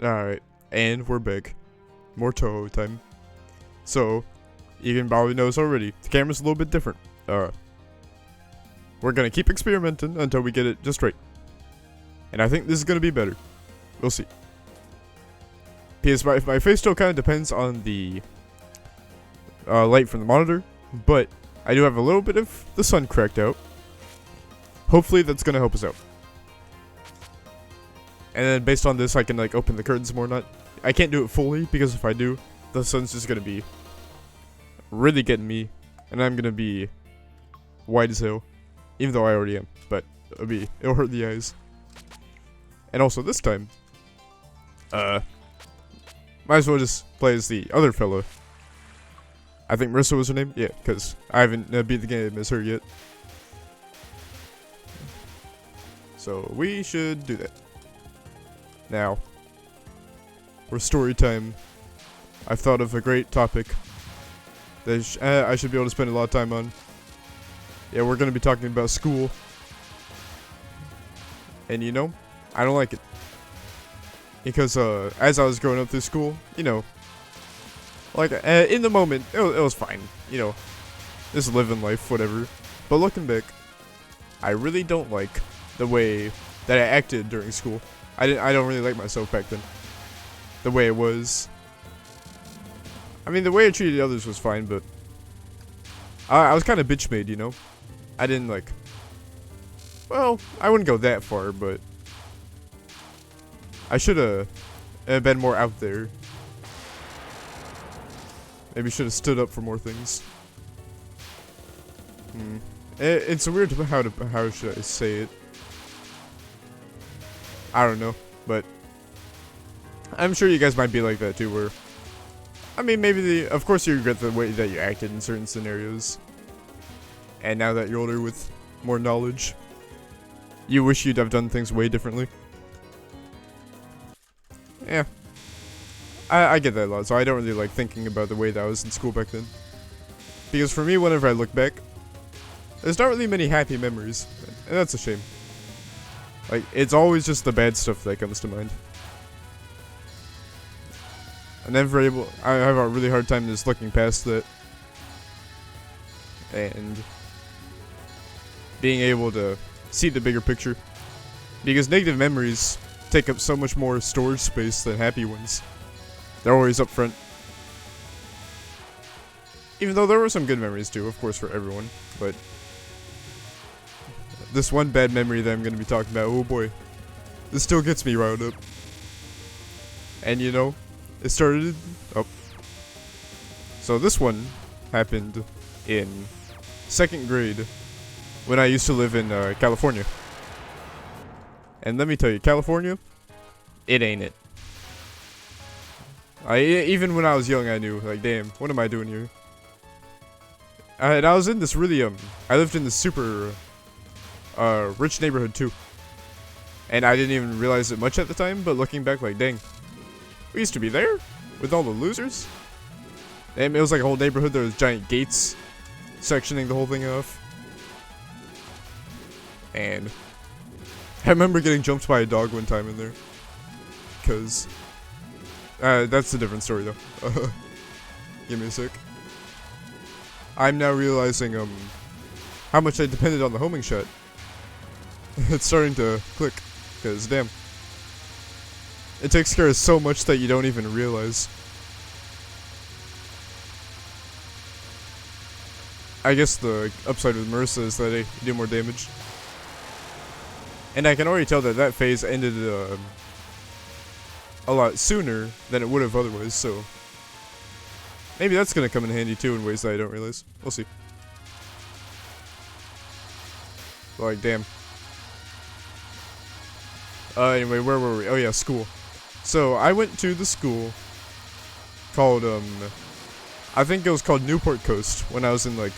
Alright, and we're back. More Touhou time. So, you can probably notice already, the camera's a little bit different. We're gonna keep experimenting until we get it just right. And I think this is gonna be better. We'll see. Because my face still kind of depends on the light from the monitor, but I do have a little bit of the sun cracked out. Hopefully that's gonna help us out. And then based on this, I can like open the curtains more. I can't do it fully because if I do, the sun's just gonna be really getting me, and I'm gonna be white as hell, even though I already am. But it'll hurt the eyes. And also this time, might as well just play as the other fella. I think Marissa was her name. Yeah, because I haven't beat the game as her yet. So we should do that. Now, for story time, I've thought of a great topic that I should be able to spend a lot of time on. Yeah, we're going to be talking about school. And you know, I don't like it. Because as I was growing up through school, you know, like in the moment, it was fine. You know, just living life, whatever. But looking back, I really don't like the way that I acted during school. I don't really like myself back then. The way it was. I mean, the way I treated others was fine, but I was kind of bitch made, you know? I didn't like, well, I wouldn't go that far, but I should have been more out there. Maybe should have stood up for more things. It's weird how should I say it? I don't know, but I'm sure you guys might be like that too, where, I mean, maybe of course you regret the way that you acted in certain scenarios, and now that you're older with more knowledge, you wish you'd have done things way differently. Yeah, I get that a lot, so I don't really like thinking about the way that I was in school back then, because for me, whenever I look back, there's not really many happy memories, and that's a shame. Like, it's always just the bad stuff that comes to mind. I have a really hard time just looking past that. And being able to see the bigger picture. Because negative memories take up so much more storage space than happy ones. They're always up front. Even though there were some good memories too, of course, for everyone. But this one bad memory that I'm going to be talking about, oh boy, this still gets me riled up. And you know, it started, so this one happened in 2nd grade when I used to live in California. And let me tell you, California, it ain't it. Even when I was young, I knew, like, damn, what am I doing here? And I was in this really, I lived in this super rich neighborhood too, and I didn't even realize it much at the time, but looking back, like, dang, we used to be there with all the losers. And it was like a whole neighborhood. There was giant gates sectioning the whole thing off, and I remember getting jumped by a dog one time in there, because that's a different story though. Give me a sec. I'm now realizing how much I depended on the homing shot. It's starting to click, because damn, it takes care of so much that you don't even realize. I guess the upside with Marissa is that they do more damage. And I can already tell that that phase ended a lot sooner than it would have otherwise, so maybe that's going to come in handy too in ways that I don't realize. We'll see. Like, damn. Anyway, where were we? Oh yeah, school. So, I went to the school called, I think it was called Newport Coast when I was in, like,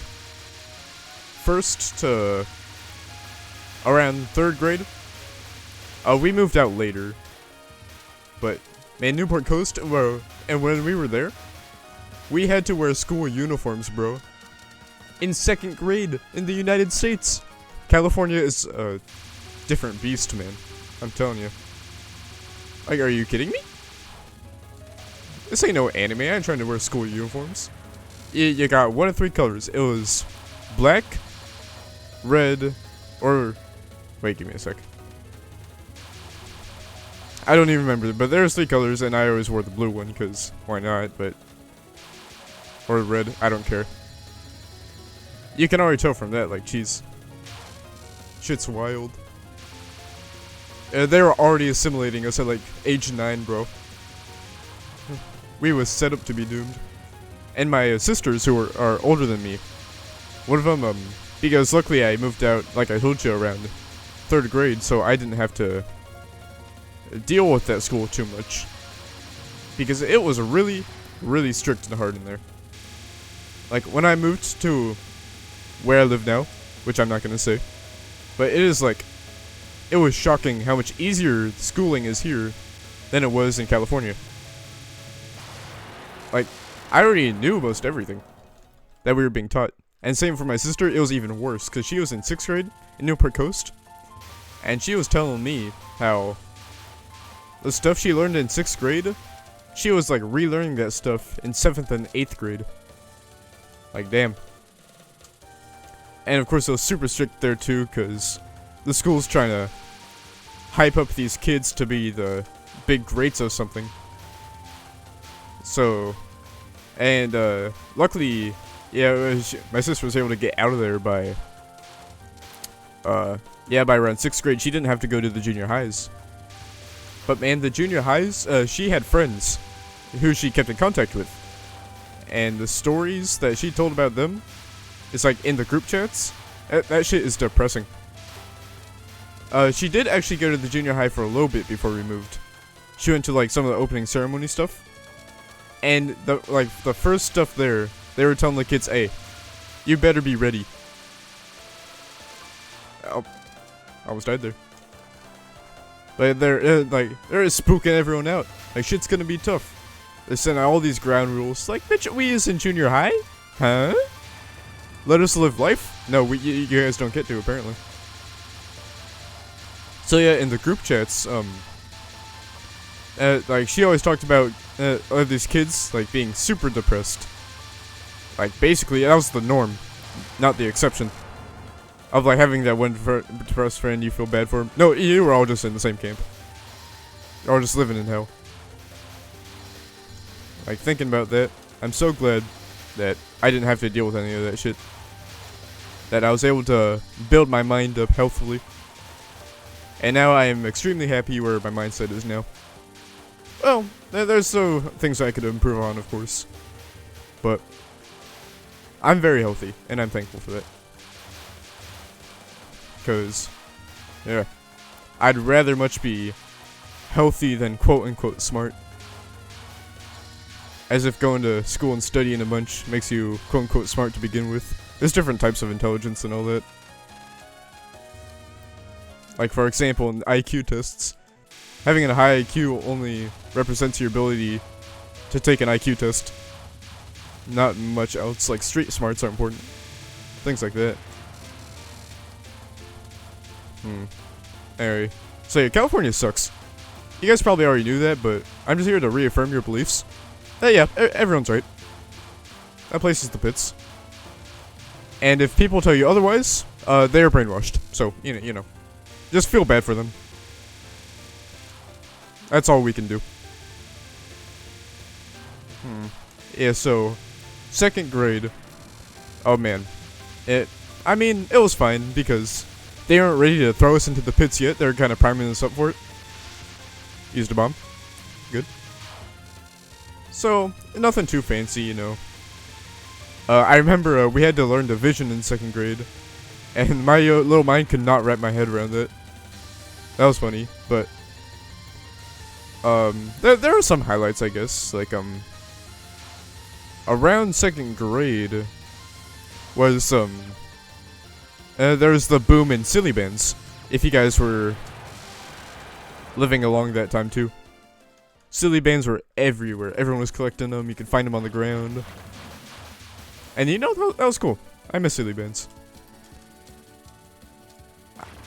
1st to around 3rd grade. We moved out later. But, man, Newport Coast, bro, and when we were there, we had to wear school uniforms, bro. In 2nd grade in the United States. California is a different beast, man. I'm telling you. Like, are you kidding me? this ain't no anime. I ain't trying to wear school uniforms. You got one of three colors. It was black, red, or wait, give me a sec. I don't even remember, but there's three colors, and I always wore the blue one because why not? But or red, I don't care. You can already tell from that, like, jeez, shit's wild. They were already assimilating us at like age 9, bro. We was set up to be doomed. And my sisters, who are older than me, one of them, because luckily I moved out, like I told you, around 3rd grade, so I didn't have to deal with that school too much. Because it was really, really strict and hard in there. Like, when I moved to where I live now, which I'm not gonna say, but it is like, it was shocking how much easier schooling is here than it was in California. Like, I already knew most everything that we were being taught. And same for my sister, it was even worse, because she was in 6th grade in Newport Coast, and she was telling me how the stuff she learned in 6th grade, she was like relearning that stuff in 7th and 8th grade. Like, damn. And of course it was super strict there too, because the school's trying to hype up these kids to be the big greats of something. So, and luckily, yeah, my sister was able to get out of there by around 6th grade. She didn't have to go to the junior highs. But man, the junior highs, she had friends who she kept in contact with. And the stories that she told about them is like in the group chats. That shit is depressing. She did actually go to the junior high for a little bit before we moved. She went to like some of the opening ceremony stuff. And the first stuff there, they were telling the kids, hey, you better be ready. Oh, I almost died there. Like they're spooking everyone out. Like, shit's gonna be tough. They sent out all these ground rules. Like, bitch, we is in junior high? Huh? Let us live life? No, you guys don't get to, apparently. So yeah, in the group chats, like, she always talked about all these kids, like, being super depressed. Like, basically, that was the norm, not the exception. Of, like, having that one depressed friend you feel bad for. No, you were all just in the same camp. Or just living in hell. Like, thinking about that, I'm so glad that I didn't have to deal with any of that shit. That I was able to build my mind up healthily. And now I am extremely happy where my mindset is now. Well, there's so things I could improve on, of course. But I'm very healthy, and I'm thankful for that. Because, yeah, I'd rather much be healthy than quote-unquote smart. As if going to school and studying a bunch makes you quote-unquote smart to begin with. There's different types of intelligence and all that. Like, for example, in IQ tests, having a high IQ only represents your ability to take an IQ test. Not much else. Like, street smarts are important. Things like that. Anyway, so yeah, California sucks. You guys probably already knew that, but I'm just here to reaffirm your beliefs. Yeah, everyone's right. That place is the pits. And if people tell you otherwise, they're brainwashed. So, you know. Just feel bad for them. That's all we can do. Yeah, so 2nd grade. Oh man. I mean, it was fine because they aren't ready to throw us into the pits yet. They're kind of priming us up for it. Used a bomb. Good. So, nothing too fancy, you know. I remember we had to learn division in 2nd grade. And my little mind could not wrap my head around it. That was funny, but there are some highlights, I guess. Like, around 2nd grade was, there's the boom in silly bands, if you guys were living along that time too. Silly bands were everywhere. Everyone was collecting them. You could find them on the ground. And you know, that was cool. I miss silly bands.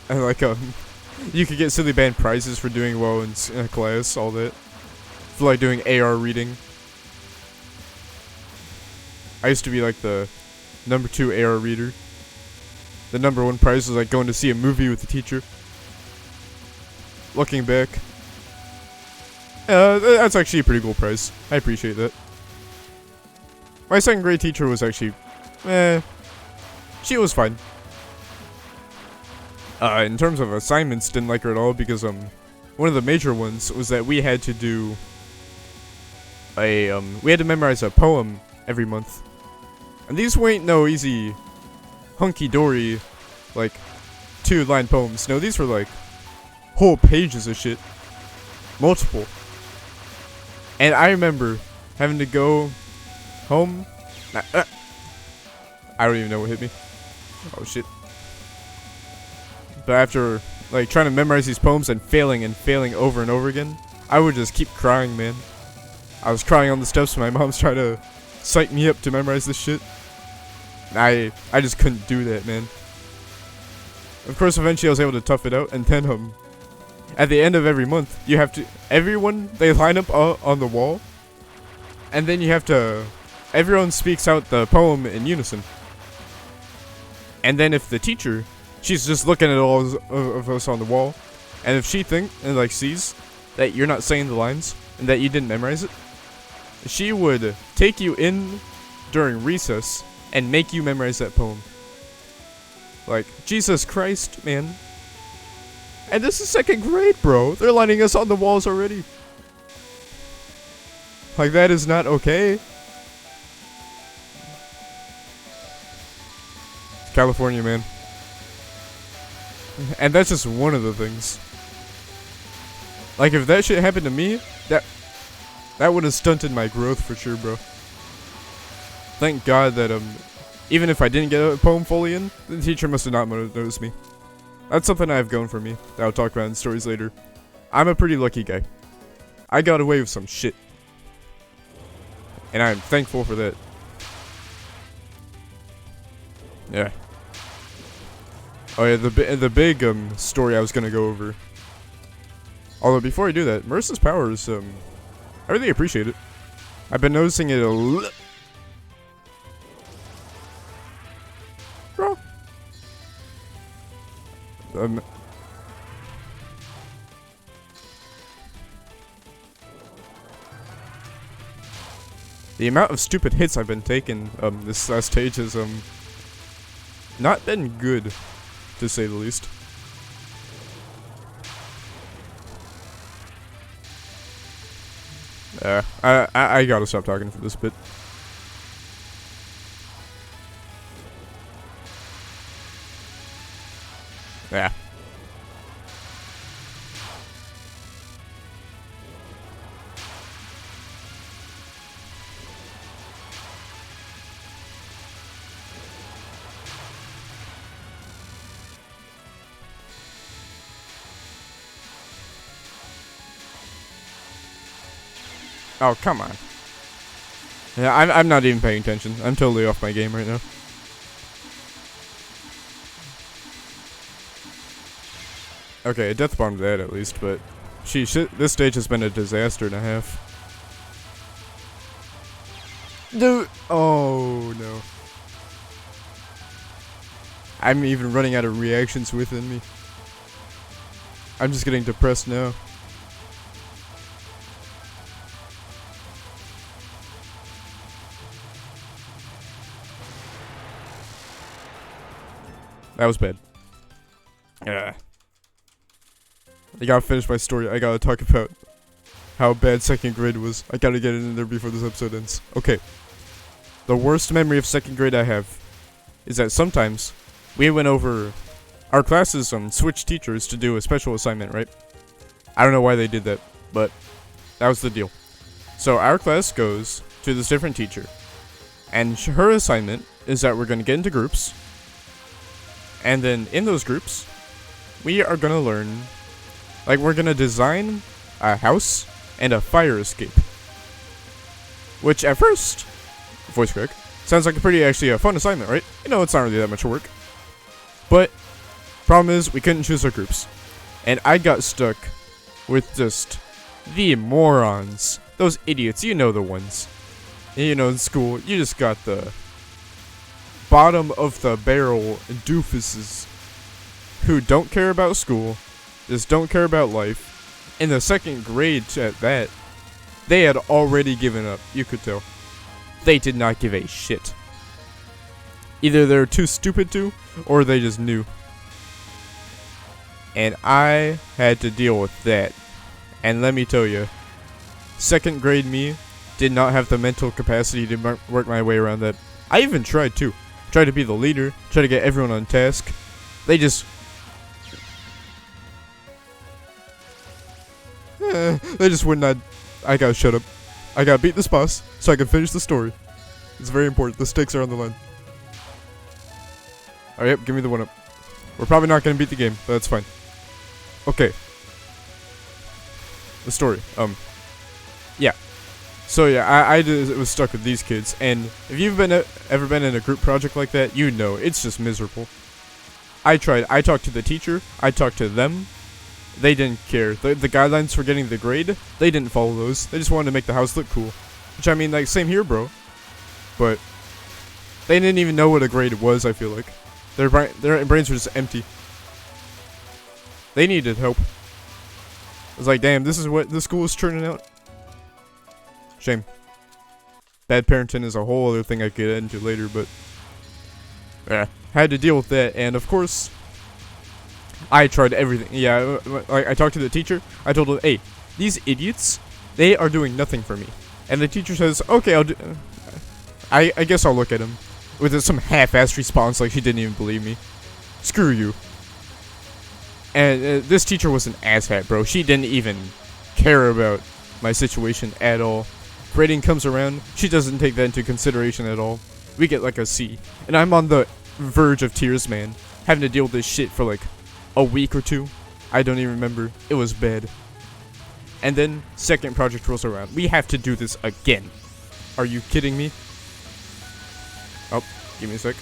And like, you could get silly band prizes for doing well in class, all that. For like doing AR reading. I used to be like the #2 AR reader. The #1 prize was like going to see a movie with the teacher. Looking back, that's actually a pretty cool prize. I appreciate that. My 2nd grade teacher was actually, she was fine. In terms of assignments, didn't like her at all because one of the major ones was that we had to do we had to memorize a poem every month, and these weren't no easy, hunky-dory, like 2-line poems. No, these were like whole pages of shit, multiple. And I remember having to go home. I don't even know what hit me. Oh shit. But after like trying to memorize these poems and failing over and over again, I would just keep crying, man. I was crying on the steps when my mom's trying to psych me up to memorize this shit. I just couldn't do that, man. Of course, eventually I was able to tough it out, and then at the end of every month, you have to, everyone, they line up on the wall, and then you have to, everyone speaks out the poem in unison. And then if the teacher, she's just looking at all of us on the wall, and if she sees that you're not saying the lines, and that you didn't memorize it, she would take you in during recess and make you memorize that poem. Like, Jesus Christ, man. And this is 2nd grade, bro. They're lining us on the walls already. Like, that is not okay. California, man. And that's just one of the things. Like, if that shit happened to me, that would have stunted my growth for sure, bro. Thank God that, even if I didn't get a poem fully in, the teacher must have not noticed me. That's something I have going for me that I'll talk about in stories later. I'm a pretty lucky guy. I got away with some shit. And I'm thankful for that. Yeah. Oh yeah, the big story I was gonna go over. Although before I do that, Marissa's powers, I really appreciate it. I've been noticing it a lot. Bro. The amount of stupid hits I've been taking this last stage has not been good, to say the least. I gotta stop talking for this bit. Yeah. Oh, come on. Yeah, I'm not even paying attention. I'm totally off my game right now. Okay, a death bombed that at least, but this stage has been a disaster and a half. Dude, oh no. I'm even running out of reactions within me. I'm just getting depressed now. That was bad. Yeah. I gotta finish my story. I gotta talk about how bad 2nd grade was. I gotta get it in there before this episode ends. Okay. The worst memory of 2nd grade I have is that sometimes we went over our classes switched teachers to do a special assignment, right? I don't know why they did that, but that was the deal. So our class goes to this different teacher, and her assignment is that we're gonna get into groups. And then in those groups, we are gonna learn, like we're gonna design a house and a fire escape. Which at first, voice crack, sounds like a pretty actually a fun assignment, right? You know, it's not really that much work. But, problem is, we couldn't choose our groups. And I got stuck with just the morons. Those idiots, you know the ones. You know, in school, you just got the bottom of the barrel doofuses who don't care about school, just don't care about life. In the second grade at that, they had already given up, you could tell. They did not give a shit. Either they're too stupid to, or they just knew. And I had to deal with that. And let me tell you, second grade me did not have the mental capacity to work my way around that. I even tried to. Tried to be the leader, tried to get everyone on task. They just... they just would not... I gotta shut up. I gotta beat this boss so I can finish the story. It's very important. The stakes are on the line. Alright, yep, give me the 1-up. We're probably not gonna beat the game, but that's fine. Okay. The story. Yeah. So yeah, I was stuck with these kids, and if you've ever been in a group project like that, you know it's just miserable. I tried. I talked to the teacher. I talked to them. They didn't care. The guidelines for getting the grade, they didn't follow those. They just wanted to make the house look cool. Which, I mean, like, same here, bro. But they didn't even know what a grade was, I feel like. Their brains were just empty. They needed help. I was like, damn, this is what the school is churning out. Shame. Bad parenting is a whole other thing I could get into later, but... yeah, had to deal with that, and of course... I tried everything. Yeah, I talked to the teacher. I told her, hey, these idiots, they are doing nothing for me. And the teacher says, okay, I'll do... I guess I'll look at him. With some half-assed response like she didn't even believe me. Screw you. And this teacher was an asshat, bro. She didn't even care about my situation at all. Grading comes around, she doesn't take that into consideration at all. We get like a C. And I'm on the verge of tears, man. Having to deal with this shit for like a week or two. I don't even remember. It was bad. And then, second project rolls around. We have to do this again. Are you kidding me? Oh, give me a sec.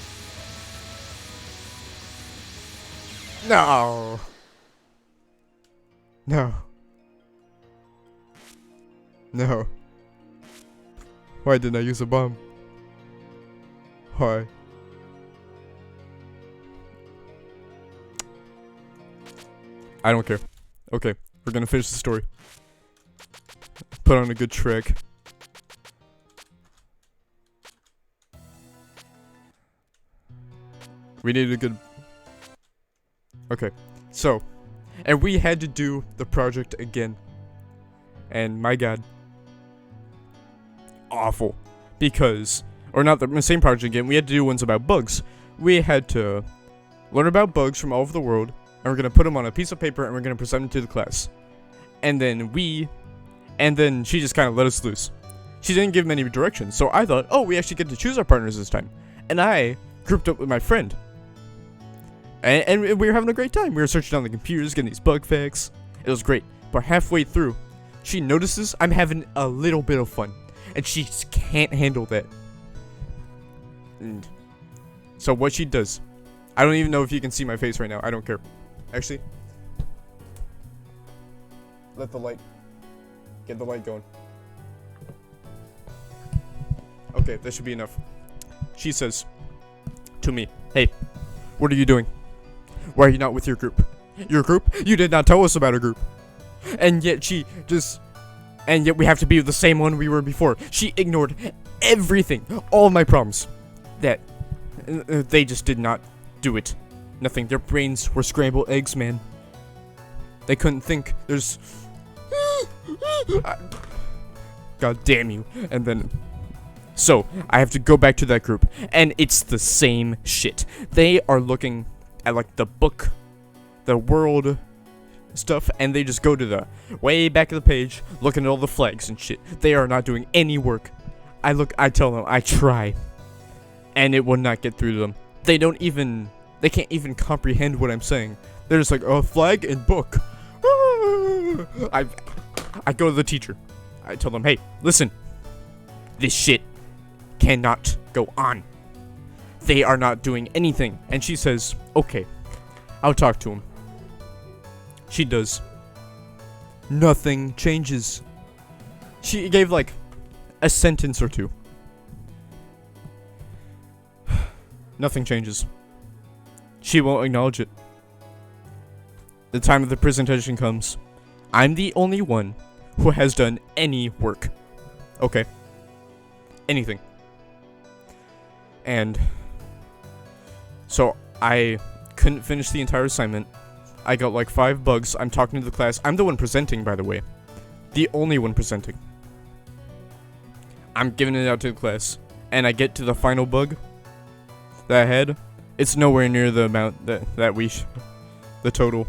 No. No. No. Why didn't I use a bomb? Why? I don't care. Okay, we're gonna finish the story. Put on a good track. We needed a good... okay, so... and we had to do the project again. And my god. Awful. Because... or not the same project again, we had to do ones about bugs. We had to learn about bugs from all over the world, and we're going to put them on a piece of paper, and we're going to present them to the class. And then she just kind of let us loose. She didn't give many directions, so I thought, oh, we actually get to choose our partners this time. And I grouped up with my friend. And we were having a great time. We were searching on the computers, getting these bug facts. It was great. But halfway through, she notices I'm having a little bit of fun. And she just can't handle that. And so what she does, I don't even know if you can see my face right now. I don't care. Actually, get the light going. Okay, that should be enough. She says to me, hey, what are you doing? Why are you not with your group? Your group? You did not tell us about a group. And yet and yet we have to be the same one we were before. She ignored everything, all my problems. That they just did not do it. Nothing. Their brains were scrambled eggs, man. They couldn't think. There's... God damn you. And then... so, I have to go back to that group. And it's the same shit. They are looking at, like, the book, the world stuff, and they just go to the way back of the page, looking at all the flags and shit. They are not doing any work. I tell them, I try. And it will not get through to them. They can't even comprehend what I'm saying. They're just like, oh, flag and book. I go to the teacher. I tell them, hey, listen. This shit cannot go on. They are not doing anything. And she says, okay, I'll talk to him. She does. Nothing changes. She gave like a sentence or two. Nothing changes. She won't acknowledge it. The time of the presentation comes. I'm the only one who has done any work. Okay. Anything. And so I couldn't finish the entire assignment. I got like 5 bugs. I'm talking to the class. I'm the one presenting, by the way. The only one presenting. I'm giving it out to the class. And I get to the final bug that I had. It's nowhere near the amount that the total.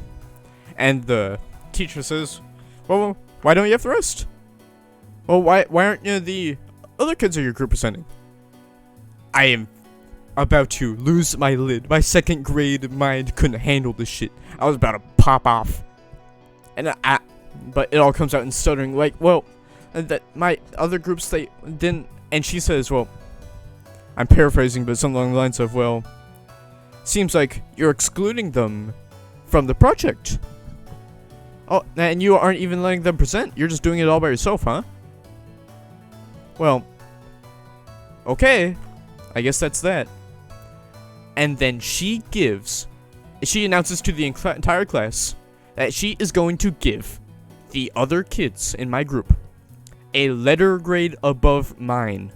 And the teacher says, well, why don't you have the rest? Well, why aren't you the other kids of your group presenting? I am about to lose my lid. My 2nd grade mind couldn't handle this shit. I was about to pop off. And but it all comes out in stuttering, like, well, that my other groups, they didn't. And she says, well, I'm paraphrasing, but something along the lines of, well, seems like you're excluding them from the project. Oh, and you aren't even letting them present. You're just doing it all by yourself, huh? Well, okay. I guess that's that. And then she announces to the entire class that she is going to give the other kids in my group a letter grade above mine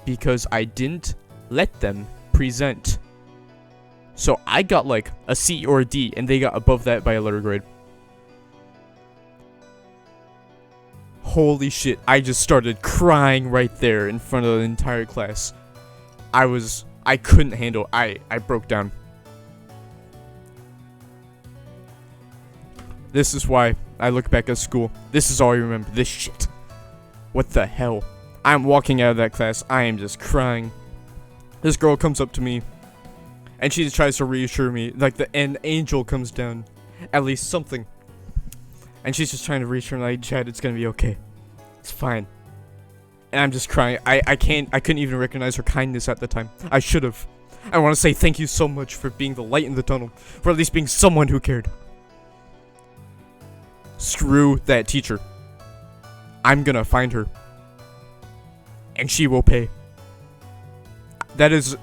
because I didn't let them present. So I got like a C or a D, and they got above that by a letter grade. Holy shit, I just started crying right there in front of the entire class. I couldn't handle, I broke down. This is why I look back at school. This is all I remember, this shit. What the hell? I'm walking out of that class, I am just crying. This girl comes up to me, and she tries to reassure me, like an angel comes down. At least something. And she's just trying to reassure me, like, Chad, it's gonna be okay. It's fine. And I'm just crying. I couldn't even recognize her kindness at the time. I should have. I want to say thank you so much for being the light in the tunnel. For at least being someone who cared. Screw that teacher. I'm gonna find her. And she will pay. This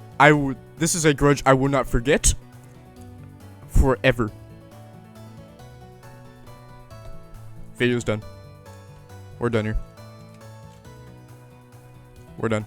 is a grudge I will not forget. Forever. Video's done. We're done here. We're done.